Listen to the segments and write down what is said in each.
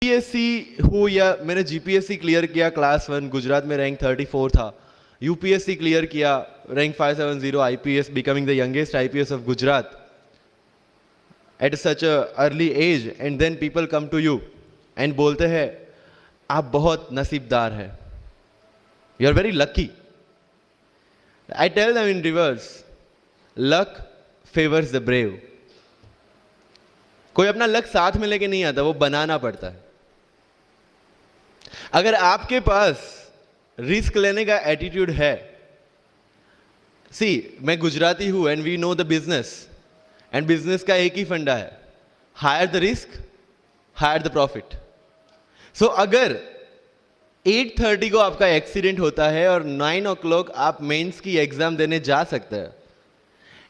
UPSC हो या मैंने जीपीएससी क्लियर किया, क्लास 1 गुजरात में रैंक 34 था, यूपीएससी क्लियर किया, rank 570, IPS, becoming the youngest IPS of Gujarat at such a early age, and then people come to you and बोलते हैं आप बहुत नसीबदार है, you are very lucky. I tell them in reverse, luck favours the brave. कोई अपना luck साथ में लेके नहीं आता, वो बनाना पड़ता है. अगर आपके पास रिस्क लेने का एटीट्यूड है, सी मैं गुजराती हूं and we know the business, and business का एक ही फंडा है, higher the risk higher the profit. So अगर 8:30 को आपका एक्सीडेंट होता है और 9 o'clock आप मेंस की एग्जाम देने जा सकते हैं,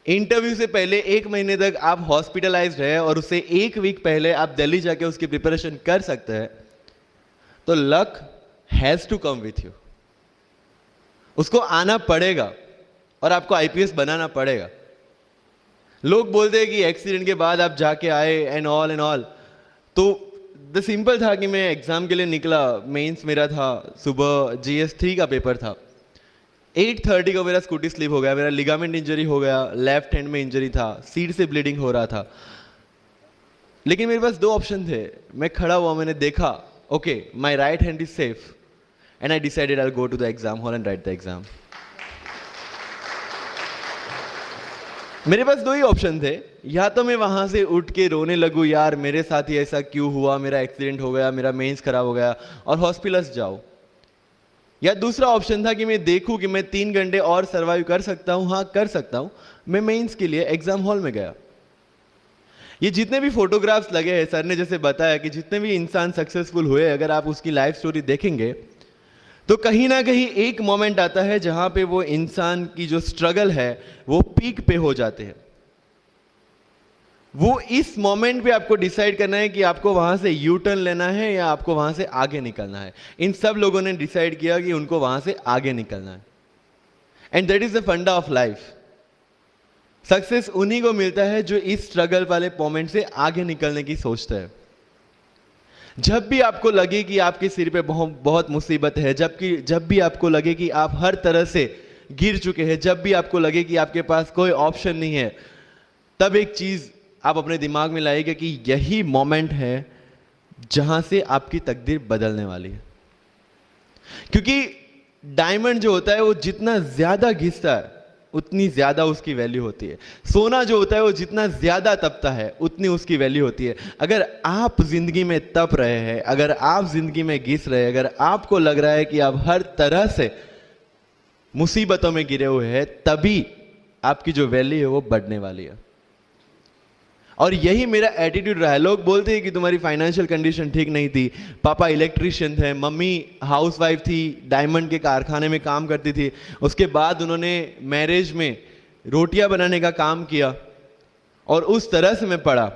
इंटरव्यू से पहले 1 महीने तक आप हॉस्पिटलाइज्ड है और उससे 1 वीक पहले आप दिल्ली जाके उसकी प्रिपरेशन कर सकते हैं, तो luck has to come with you. उसको आना पड़ेगा और आपको आईपीएस बनाना पड़ेगा. लोग बोलते हैं कि एक्सीडेंट के बाद आप जाके आए एंड ऑल, तो द सिंपल था कि मैं एग्जाम के लिए निकला, मेंस मेरा था, सुबह GS3 का पेपर था, 8:30 को मेरा स्कूटी स्लिप हो गया, मेरा लिगामेंट इंजरी हो गया, लेफ्ट हैंड में इंजरी था, सीट से ब्लीडिंग हो रहा था. लेकिन मेरे पास 2 ऑप्शन थे. मैं खड़ा हुआ, मैंने देखा okay my right hand is safe, and I decided I will go to the exam hall and write the exam. मेरे पास 2 ही ऑप्शन थे. या तो मैं वहां से उठ के रोने लगूं, यार मेरे साथ ही ऐसा क्यों हुआ, मेरा एक्सीडेंट हो गया, मेरा मेंस खराब हो गया, और हॉस्पिटल जाओ. या दूसरा ऑप्शन था कि मैं देखूं कि मैं 3 घंटे और सर्वाइव कर सकता हूं. हाँ कर सकता हूं. मैं मेंस के लिए एग्जाम हॉल में गया. ये जितने भी फोटोग्राफ्स लगे हैं, सर ने जैसे बताया कि जितने भी इंसान सक्सेसफुल हुए, अगर आप उसकी लाइफ स्टोरी देखेंगे तो कहीं ना कहीं एक मोमेंट आता है जहां पे वो इंसान की जो स्ट्रगल है वो पीक पे हो जाते हैं. वो इस मोमेंट पे आपको डिसाइड करना है कि आपको वहां से यू टर्न लेना है या आपको वहां से आगे निकलना है. इन सब लोगों ने डिसाइड किया कि उनको वहां से आगे निकलना है, एंड दैट इज द फंडा ऑफ लाइफ. सक्सेस उन्हीं को मिलता है जो इस स्ट्रगल वाले मोमेंट से आगे निकलने की सोचता है. जब भी आपको लगे कि आपके सिर पे बहुत मुसीबत है, जब भी आपको लगे कि आप हर तरह से गिर चुके हैं, जब भी आपको लगे कि आपके पास कोई ऑप्शन नहीं है, तब एक चीज आप अपने दिमाग में लाइएगा कि यही मोमेंट है जहां से आपकी तकदीर बदलने वाली है. क्योंकि डायमंड जो होता है वो जितना ज्यादा घिसता है उतनी ज्यादा उसकी वैल्यू होती है. सोना जो होता है वो जितना ज्यादा तपता है उतनी उसकी वैल्यू होती है. अगर आप जिंदगी में तप रहे हैं, अगर आप जिंदगी में घिस रहे हैं, अगर आपको लग रहा है कि आप हर तरह से मुसीबतों में गिरे हुए हैं, तभी आपकी जो वैल्यू है वो बढ़ने वाली है. और यही मेरा एटीट्यूड रहा है. लोग बोलते हैं कि तुम्हारी फाइनेंशियल कंडीशन ठीक नहीं थी, पापा इलेक्ट्रिशियन थे, मम्मी हाउसवाइफ थी, डायमंड के कारखाने में काम करती थी, उसके बाद उन्होंने मैरिज में रोटियां बनाने का काम किया, और उस तरह से मैं पढ़ा.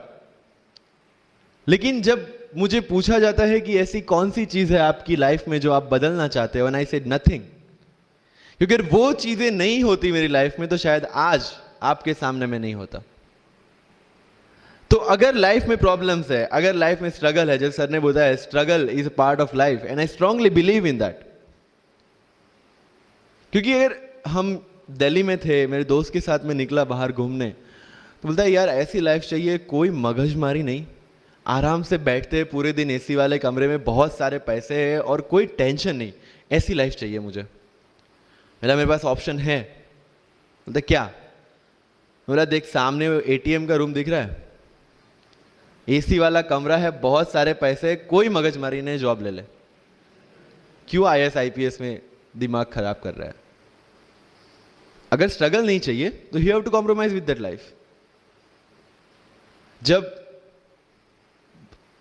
लेकिन जब मुझे पूछा जाता है कि ऐसी कौन सी चीज है आपकी लाइफ में जो आप बदलना चाहते हो, एंड आई सेड नथिंग. क्योंकि अगर वो चीजें नहीं होती मेरी लाइफ में तो शायद आज आपके सामने मैं नहीं होता. तो अगर लाइफ में प्रॉब्लम्स है, अगर लाइफ में स्ट्रगल है, जैसे सर ने बोला है struggle is a part of life, and I strongly believe in that. क्योंकि अगर हम दिल्ली में थे, मेरे दोस्त के साथ में निकला बाहर घूमने, तो बोलता है यार ऐसी लाइफ चाहिए, कोई मगजमारी नहीं, आराम से बैठते पूरे दिन एसी वाले कमरे में, बहुत सारे पैसे है और कोई टेंशन नहीं, ऐसी लाइफ चाहिए मुझे. मेरे पास ऑप्शन है. बोलता क्या? बोला देख सामने एटीएम का रूम दिख रहा है, एसी वाला कमरा है, बहुत सारे पैसे, कोई मगजमारी नहीं, जॉब ले ले. क्यों IAS IPS में दिमाग खराब कर रहा है? अगर स्ट्रगल नहीं चाहिए तो you have to compromise with that life. जब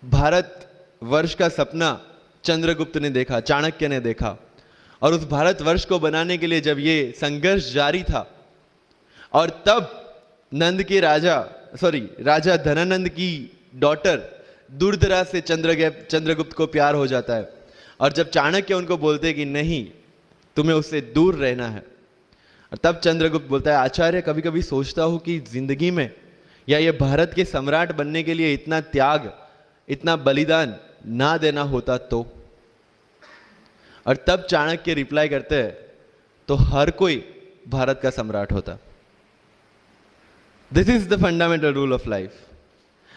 भारत वर्ष का सपना चंद्रगुप्त ने देखा, चाणक्य ने देखा, और उस भारत वर्ष को बनाने के लिए जब ये संघर्ष जारी था, और तब नंद के राजा धनानंद की डॉटर दूरदराज से चंद्रगुप्त को प्यार हो जाता है, और जब चाणक्य उनको बोलते हैं कि नहीं तुम्हें उससे दूर रहना है, और तब चंद्रगुप्त बोलता है आचार्य कभी कभी सोचता हूं कि जिंदगी में या ये भारत के सम्राट बनने के लिए इतना त्याग, इतना बलिदान ना देना होता तो। और तब चाणक्य रिप्लाई करते हैं, तो हर कोई भारत का सम्राट होता। This is the fundamental rule of life.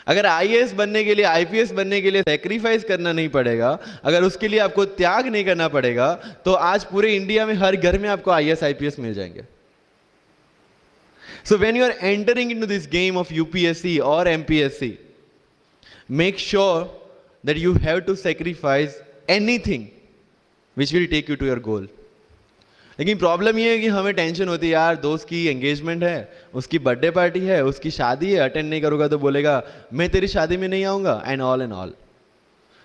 अगर आईएएस बनने के लिए, आईपीएस बनने के लिए सेक्रीफाइस करना नहीं पड़ेगा, अगर उसके लिए आपको त्याग नहीं करना पड़ेगा, तो आज पूरे इंडिया में हर घर में आपको आईएएस आईपीएस मिल जाएंगे। So when you are entering into this game of UPSC or MPSC, make sure that you have to sacrifice anything which will take you to your goal. लेकिन प्रॉब्लम ये है कि हमें टेंशन होती है, यार दोस्त की एंगेजमेंट है, उसकी बर्थडे पार्टी है, उसकी शादी है, अटेंड नहीं करूंगा तो बोलेगा मैं तेरी शादी में नहीं आऊंगा, एंड ऑल।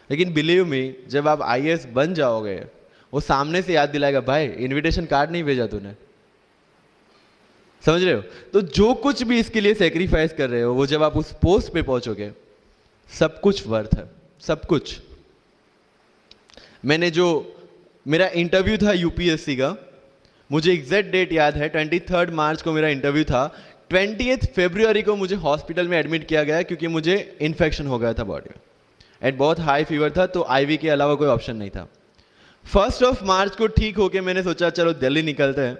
लेकिन बिलीव मी, जब आप आईएएस बन जाओगे, वो सामने से याद दिलाएगा, भाई इनविटेशन कार्ड नहीं भेजा तूने। समझ रहे हो? तो जो कुछ भी इसके लिए सेक्रीफाइस कर रहे हो, वो जब आप उस पोस्ट पे पहुंचोगे, सब कुछ वर्थ है, सब कुछ। मेरा इंटरव्यू था यूपीएससी का, मुझे एग्जैक्ट डेट याद है, 23 मार्च को मेरा इंटरव्यू था। 20 फरवरी को मुझे हॉस्पिटल में एडमिट किया गया क्योंकि मुझे इन्फेक्शन हो गया था बॉडी में, एंड बहुत हाई फीवर था, तो आईवी के अलावा कोई ऑप्शन नहीं था। 1 मार्च को ठीक होके मैंने सोचा चलो दिल्ली निकलते हैं।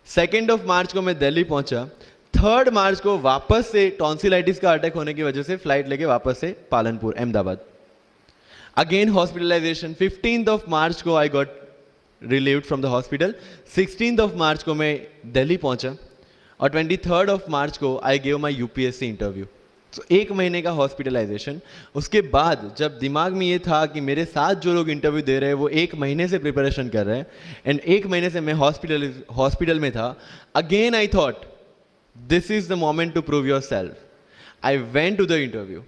2 मार्च को मैं दिल्ली पहुंचा। 3 मार्च को वापस से टॉन्सिलाइटिस का अटैक होने की वजह से फ्लाइट लेके वापस से पालनपुर, अहमदाबाद, अगेन हॉस्पिटलाइजेशन। 15 मार्च को I got relieved from the hospital. 16 मार्च को मैं दिल्ली पहुंचा, और 23 मार्च को I gave my UPSC interview. तो 1 महीने का हॉस्पिटलाइजेशन। उसके बाद जब दिमाग में ये था कि मेरे साथ जो लोग इंटरव्यू दे रहे हैं वो 1 महीने से प्रिपरेशन कर रहे हैं, एंड 1 महीने से मैं हॉस्पिटल में था, again I thought this is the moment to prove yourself. I went to the interview,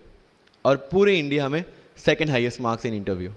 और पूरे इंडिया में 2nd highest marks in interview.